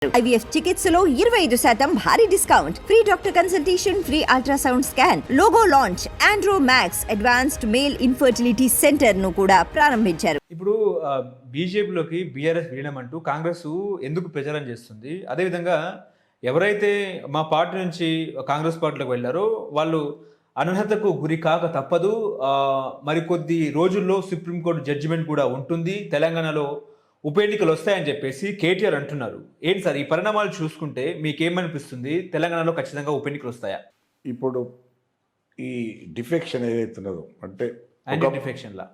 IVF చికిత్సలో 25% భారీ discount, free doctor consultation, free ultrasound scan, logo launch, Andro max advanced male infertility centre ను కూడా ప్రారంభించారు. ఇప్పుడు బీజేపీలోకి బీఆర్ఎస్ విలీనం అంటూ కాంగ్రెస్ ఎందుకు ప్రచారం చేస్తుంది? అదేవిధంగా ఎవరైతే మా పార్టీ నుంచి కాంగ్రెస్ పార్టీలోకి వెళ్ళారో వాళ్ళు అనర్హతకు గురి కాక తప్పదు, మరికొద్ది రోజుల్లో సుప్రీంకోర్టు జడ్జిమెంట్ కూడా ఉంటుంది, తెలంగాణలో ఉప ఎన్నికలు వస్తాయని చెప్పేసి కేటీఆర్ అంటున్నారు. ఏంటి సార్ ఈ పరిణామాలు చూసుకుంటే మీకేమనిపిస్తుంది? తెలంగాణలో ఖచ్చితంగా ఉప ఎన్నికలు వస్తాయా? ఇప్పుడు ఈ డిఫెక్షన్ ఏదైతున్నదో అంటే యాంటీ డిఫెక్షన్లా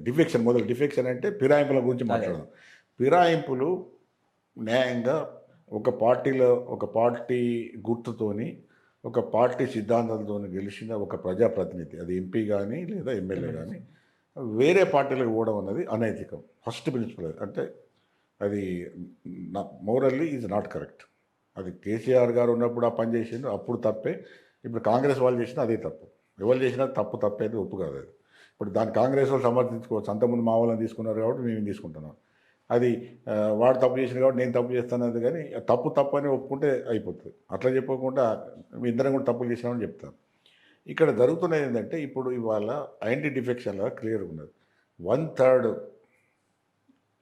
డిఫెక్షన్ మొదలు డిఫెక్షన్ అంటే ఫిరాయింపుల గురించి మాట్లాడదాం. ఫిరాయింపులు న్యాయంగా ఒక పార్టీలో ఒక పార్టీ గుర్తుతోని ఒక పార్టీ సిద్ధాంతాలతో గెలిచిన ఒక ప్రజాప్రతినిధి, అది ఎంపీ కానీ లేదా ఎమ్మెల్యే కానీ వేరే పార్టీలకు పోవడం అన్నది అనైతికం. ఫస్ట్ ప్రిన్సిపల్ అంటే అది మోరల్లీ ఈజ్ నాట్ కరెక్ట్. అది కేసీఆర్ గారు ఉన్నప్పుడు ఆ పని చేసిండు, అప్పుడు తప్పే. ఇప్పుడు కాంగ్రెస్ వాళ్ళు చేసినా అదే తప్పు. ఎవరు చేసినా తప్పేది ఒప్పు కాదు. అది ఇప్పుడు దాన్ని కాంగ్రెస్ వాళ్ళు సమర్థించుకోవచ్చు. అంతకుముందు మా వాళ్ళని తీసుకున్నారు కాబట్టి మేము తీసుకుంటున్నాం. అది వాడు తప్పు చేసిన కాబట్టి నేను తప్పు చేస్తానది, కానీ తప్పు అని ఒప్పుకుంటే అయిపోతుంది. అట్లా చెప్పకుండా మీ ఇద్దరం కూడా తప్పులు చేసినామని చెప్తాను. ఇక్కడ జరుగుతున్నది ఏంటంటే ఇప్పుడు ఇవాళ యాంటీ డిఫెక్షన్లా క్లియర్గా ఉన్నది. 1/3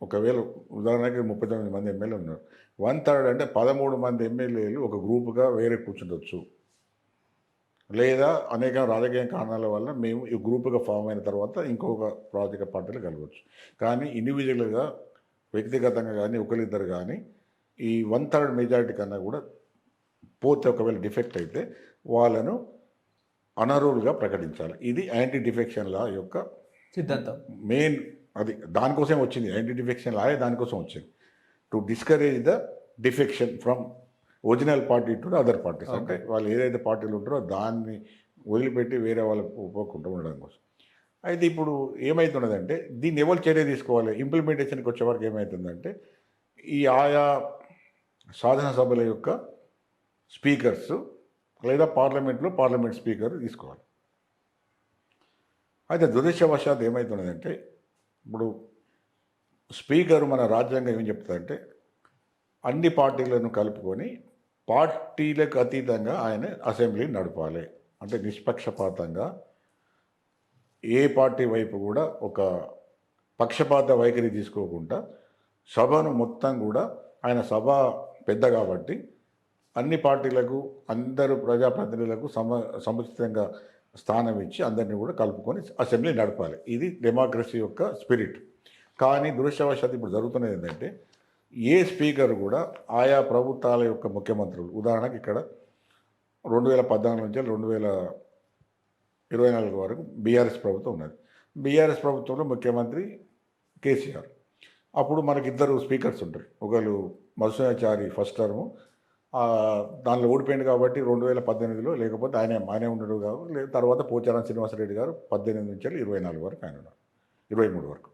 ఒకవేళ ఉదాహరణకి 39 మంది ఎమ్మెల్యే ఉన్నారు. 1/3 అంటే 13 మంది ఎమ్మెల్యేలు ఒక గ్రూపుగా వేరే కూర్చుండొచ్చు, లేదా అనేక రాజకీయ కారణాల వల్ల మేము ఈ గ్రూపుగా ఫామ్ అయిన తర్వాత ఇంకొక రాజకీయ పార్టీలు కలవచ్చు. కానీ ఇండివిజువల్గా వ్యక్తిగతంగా కానీ ఒకరిద్దరు కానీ ఈ 1/3 మెజారిటీ కన్నా కూడా పోతే ఒకవేళ డిఫెక్ట్ అయితే వాళ్ళను అనర్హులుగా ప్రకటించాలి. ఇది యాంటీ డిఫెక్షన్ లా యొక్క సిద్ధాంతం. మెయిన్ అది దానికోసం వచ్చింది. యాంటీ డిఫెక్షన్ లా దానికోసం వచ్చింది, to discourage the defection from original party to other parties. అంటే వాళ్ళు ఏదైతే పార్టీలు ఉంటారో దాన్ని వదిలిపెట్టి వేరే వాళ్ళకు పోకుండా ఉండడం కోసం. అయితే ఇప్పుడు ఏమవుతున్నదంటే దీన్ని ఎవరు చర్య తీసుకోవాలి? ఇంప్లిమెంటేషన్కి వచ్చే వరకు ఏమవుతుందంటే ఈ ఆయా సాధన సభల యొక్క స్పీకర్స్ లేదా పార్లమెంట్ స్పీకర్ తీసుకోవాలి. అయితే దురదృష్టవశాత్తు ఏమవుతున్నదంటే ఇప్పుడు స్పీకర్ మన రాజ్యాంగం ఏం చెప్తుందంటే అన్ని పార్టీలను కలుపుకొని పార్టీలకు అతీతంగా ఆయన అసెంబ్లీ నడపాలి. అంటే నిష్పక్షపాతంగా ఏ పార్టీ వైపు కూడా ఒక పక్షపాత వైఖరి తీసుకోకుండా సభను మొత్తం కూడా ఆయన సభ పెద్ద కాబట్టి అన్ని పార్టీలకు అందరూ ప్రజాప్రతినిధులకు సముచితంగా స్థానం ఇచ్చి అందరినీ కూడా కలుపుకొని అసెంబ్లీ నడపాలి. ఇది డెమోక్రసీ యొక్క స్పిరిట్. కానీ దురదృష్టవశాత్తు ఇప్పుడు జరుగుతున్నది ఏంటంటే ఏ స్పీకర్ కూడా ఆయా ప్రభుత్వాల యొక్క ముఖ్యమంత్రులు, ఉదాహరణకు ఇక్కడ 2014 నుంచి 2024 వరకు బీఆర్ఎస్ ప్రభుత్వం ఉన్నది. బీఆర్ఎస్ ప్రభుత్వంలో ముఖ్యమంత్రి కేసీఆర్. అప్పుడు మనకి ఇద్దరు స్పీకర్స్ ఉంటారు. ఒకరు మధుసూదనాచారి ఫస్ట్ టర్ము దానిలో ఓడిపోయింది కాబట్టి 2018లో, లేకపోతే ఆయనే ఉండడు కాబట్టి తర్వాత పోచారం శ్రీనివాసరెడ్డి గారు 18 నుంచి 24 వరకు ఆయన ఉన్నారు, 23 వరకు.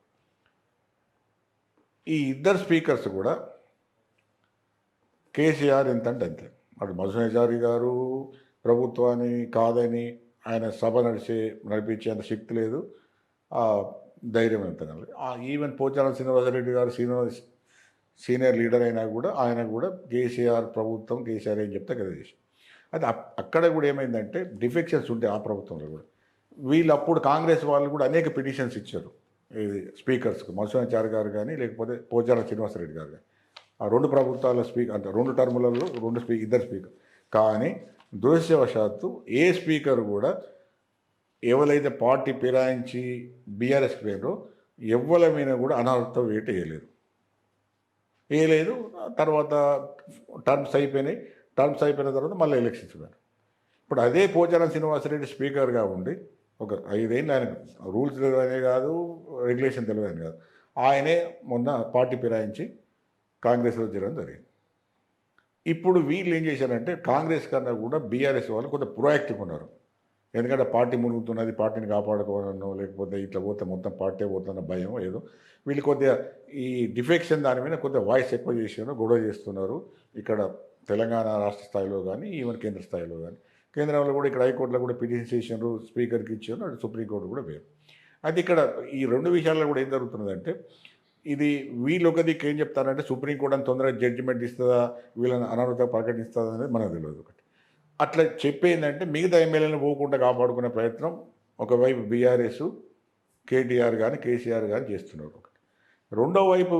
ఈ ఇద్దరు స్పీకర్స్ కూడా కేసీఆర్ ఎంతంటే అంతే. అటు మధుసూదనాచారి గారు ప్రభుత్వాన్ని కాదని ఆయన సభ నడిపించేంత శక్తి లేదు, ధైర్యం ఎంత కాదు. ఈవెన్ పోచారం శ్రీనివాసరెడ్డి గారు సీనియర్ లీడర్ అయినా కూడా ఆయన కూడా కేసీఆర్ ప్రభుత్వం కేసీఆర్ ఏం చెప్తే కదా చేసి. అది అక్కడ కూడా ఏమైందంటే డిఫెక్షన్స్ ఉంటే ఆ ప్రభుత్వంలో కూడా వీళ్ళు అప్పుడు కాంగ్రెస్ వాళ్ళు కూడా అనేక పిటిషన్స్ ఇచ్చారు ఇది స్పీకర్స్కి, మధుసూదనాచారి గారు కానీ లేకపోతే పోచారం శ్రీనివాసరెడ్డి గారు కానీ. ఆ రెండు ప్రభుత్వాల స్పీకర్ అంటే 2 టర్ములలో ఇద్దరు స్పీకర్. కానీ దురదృష్టవశాత్తు ఏ స్పీకర్ కూడా ఎవరైతే పార్టీ ఫిరాయించి బీఆర్ఎస్కి పోయారో ఎవ్వల మీద కూడా అనర్హత వేట వేయలేదు. తర్వాత టర్మ్స్ అయిపోయిన తర్వాత మళ్ళీ ఎలక్షన్స్ పోయారు. ఇప్పుడు అదే పోచారం శ్రీనివాసరెడ్డి స్పీకర్గా ఉండి ఒక 5 ఏళ్ళు ఆయన రూల్స్ తెలియదనే కాదు, రెగ్యులేషన్ తెలియదని కాదు, ఆయనే మొన్న పార్టీ ఫిరాయించి కాంగ్రెస్లో చేరడం జరిగింది. ఇప్పుడు వీళ్ళు ఏం చేశారంటే కాంగ్రెస్ కన్నా కూడా బీఆర్ఎస్ వాళ్ళు కొంత ప్రొయాక్టివ్ ఉన్నారు. ఎందుకంటే పార్టీ మునుగుతున్నది, పార్టీని కాపాడుకోవాలనో లేకపోతే ఇట్లా పోతే మొత్తం పార్టీ పోతున్న భయం ఏదో. వీళ్ళు కొద్దిగా ఈ డిఫెక్షన్ దాని మీద కొద్దిగా వాయిస్ ఎక్కువ చేసారు, గొడవ చేస్తున్నారు. ఇక్కడ తెలంగాణ రాష్ట్ర స్థాయిలో కానీ ఈవెన్ కేంద్ర స్థాయిలో కానీ, కేంద్రంలో కూడా ఇక్కడ హైకోర్టులో కూడా పిటిషన్ చేసినారు, స్పీకర్కి ఇచ్చారు, అటు సుప్రీంకోర్టు కూడా వేరు. అయితే ఇక్కడ ఈ 2 విషయాల్లో కూడా ఏం జరుగుతున్నదంటే ఇది వీళ్ళు ఒక దిక్కు ఏం చెప్తారంటే సుప్రీంకోర్టు అని తొందరగా జడ్జిమెంట్ ఇస్తుందా, వీళ్ళని అనర్హత ప్రకటిస్తుందా అనేది మనకు తెలియదు. ఒకటి అట్లా చెప్పేందంటే మిగతా ఎమ్మెల్యేలను పోకుండా కాపాడుకునే ప్రయత్నం ఒకవైపు బీఆర్ఎస్ కేటీఆర్ కానీ కేసీఆర్ కానీ చేస్తున్నారు. ఒకటి రెండో వైపు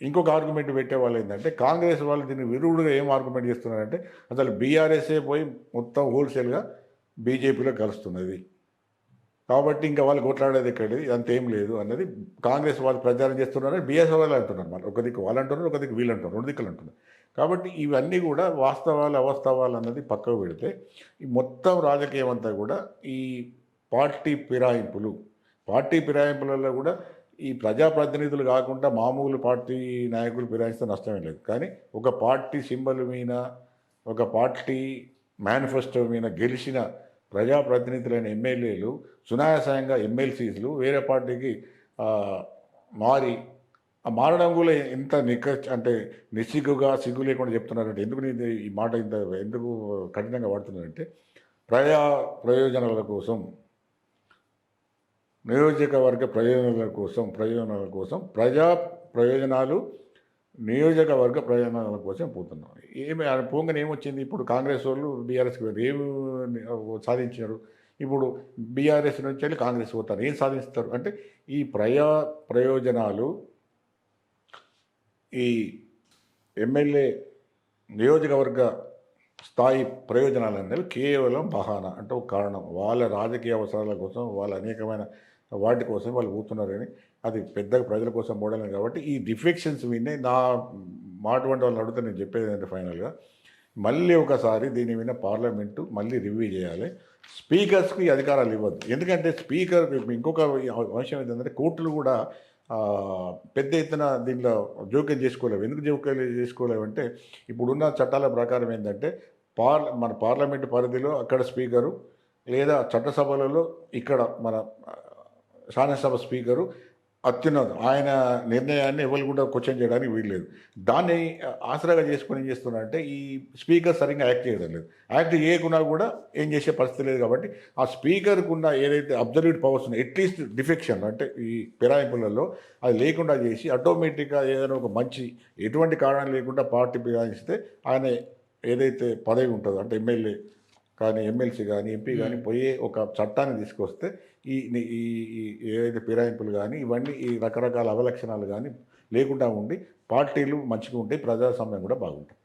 ఇంకొక ఆర్గ్యుమెంట్ పెట్టే వాళ్ళు ఏంటంటే కాంగ్రెస్ వాళ్ళు దీన్ని విరుడుగా ఏం ఆర్గ్యుమెంట్ చేస్తున్నారంటే అసలు బీఆర్ఎస్ఏ పోయి మొత్తం హోల్సేల్గా బీజేపీలో కలుస్తున్నది కాబట్టి ఇంకా వాళ్ళు కొట్లాడేది ఎక్కడిది అంతేం లేదు అన్నది కాంగ్రెస్ వాళ్ళు ప్రచారం చేస్తున్నారని బీఎస్ వాళ్ళు అంటున్నారు. మళ్ళీ ఒక దిక్కు వాళ్ళు అంటున్నారు, ఒక దిక్కు వీళ్ళు అంటున్నారు, రెండు దిక్కులు అంటున్నారు. కాబట్టి ఇవన్నీ కూడా వాస్తవాలు అవాస్తవాలు అన్నది పక్కకు పెడితే ఈ మొత్తం రాజకీయం అంతా కూడా ఈ పార్టీ ఫిరాయింపులలో కూడా ఈ ప్రజాప్రతినిధులు కాకుండా మామూలు పార్టీ నాయకులు ఫిరాయిస్తే నష్టమే లేదు. కానీ ఒక పార్టీ సింబల్ మీద, ఒక పార్టీ మేనిఫెస్టో మీద గెలిచిన ప్రజాప్రతినిధులైన ఎమ్మెల్యేలు సునాయాసంగా ఎమ్మెల్సీలు వేరే పార్టీకి మారి మారడం కూడా ఎంత అంటే నిస్సిగ్గుగా సిగ్గు లేకుండా చెప్తున్నారంటే ఎందుకు ఈ మాట ఇంత ఎందుకు కఠినంగా వాడుతున్నారంటే ప్రయోజనాల కోసం, నియోజకవర్గ ప్రయోజనాల కోసం నియోజకవర్గ ప్రయోజనాల కోసం పోతున్నాం. పోగానే ఏమొచ్చింది? ఇప్పుడు కాంగ్రెస్ వాళ్ళు బీఆర్ఎస్కి ఏమి సాధించారు? ఇప్పుడు బీఆర్ఎస్ నుంచి వెళ్ళి కాంగ్రెస్ పోతారు. ఏం సాధిస్తారు అంటే ఈ ప్రయోజనాలు ఈ ఎమ్మెల్యే నియోజకవర్గ స్థాయి ప్రయోజనాలు అనేవి కేవలం బహానా అంటే ఒక కారణం. వాళ్ళ రాజకీయ అవసరాల కోసం, వాళ్ళ అనేకమైన వాటి కోసం వాళ్ళు పోతున్నారు. కానీ అది పెద్దగా ప్రజల కోసం పోవడం కాబట్టి ఈ డిఫెక్షన్స్ వినే నా మాట వంటి వాళ్ళని అడిగితే నేను చెప్పేది ఏంటంటే ఫైనల్గా మళ్ళీ ఒకసారి దీని మీద పార్లమెంటు మళ్ళీ రివ్యూ చేయాలి. స్పీకర్స్కి అధికారాలు ఇవ్వద్దు. ఎందుకంటే స్పీకర్ ఇంకొక అంశం ఏంటంటే కోర్టులు కూడా పెద్ద ఎత్తున దీనిలో జోక్యం చేసుకోలేవు. ఎందుకు జోక్యం చేసుకోలేవు అంటే ఇప్పుడున్న చట్టాల ప్రకారం ఏంటంటే మన పార్లమెంటు పరిధిలో అక్కడ స్పీకరు లేదా చట్టసభలలో ఇక్కడ మన శాసనసభ స్పీకరు అత్యున్నతం. ఆయన నిర్ణయాన్ని ఎవరు కూడా క్వశ్చన్ చేయడానికి వీల్లేదు. దాన్ని ఆసరాగా చేసుకొని ఏం చేస్తున్నారంటే ఈ స్పీకర్ సరిగ్గా యాక్ట్ చేయడం లేదు. యాక్ట్ చేయకుండా కూడా ఏం చేసే పరిస్థితి లేదు. కాబట్టి ఆ స్పీకర్కు ఉన్న ఏదైతే అబ్జర్వ్డ్ పవర్స్ ఉన్నాయో అట్లీస్ట్ డిఫెక్షన్ అంటే ఈ ఫిరాయింపులలో అది లేకుండా చేసి ఆటోమేటిక్గా ఏదైనా ఒక మంచి ఎటువంటి కారణం లేకుండా పార్టీ ఫిరాయిస్తే ఆయన ఏదైతే పదవి ఉంటుందో అంటే ఎమ్మెల్యే కానీ ఎమ్మెల్సీ కానీ ఎంపీ కానీ పోయే ఒక చట్టాన్ని తీసుకొస్తే ఈ ఏదైతే ఫిరాయింపులు కానీ ఇవన్నీ ఈ రకరకాల అవలక్షణాలు కానీ లేకుండా ఉండి పార్టీలు మంచిగా ఉంటాయి, ప్రజాస్వామ్యం కూడా బాగుంటుంది.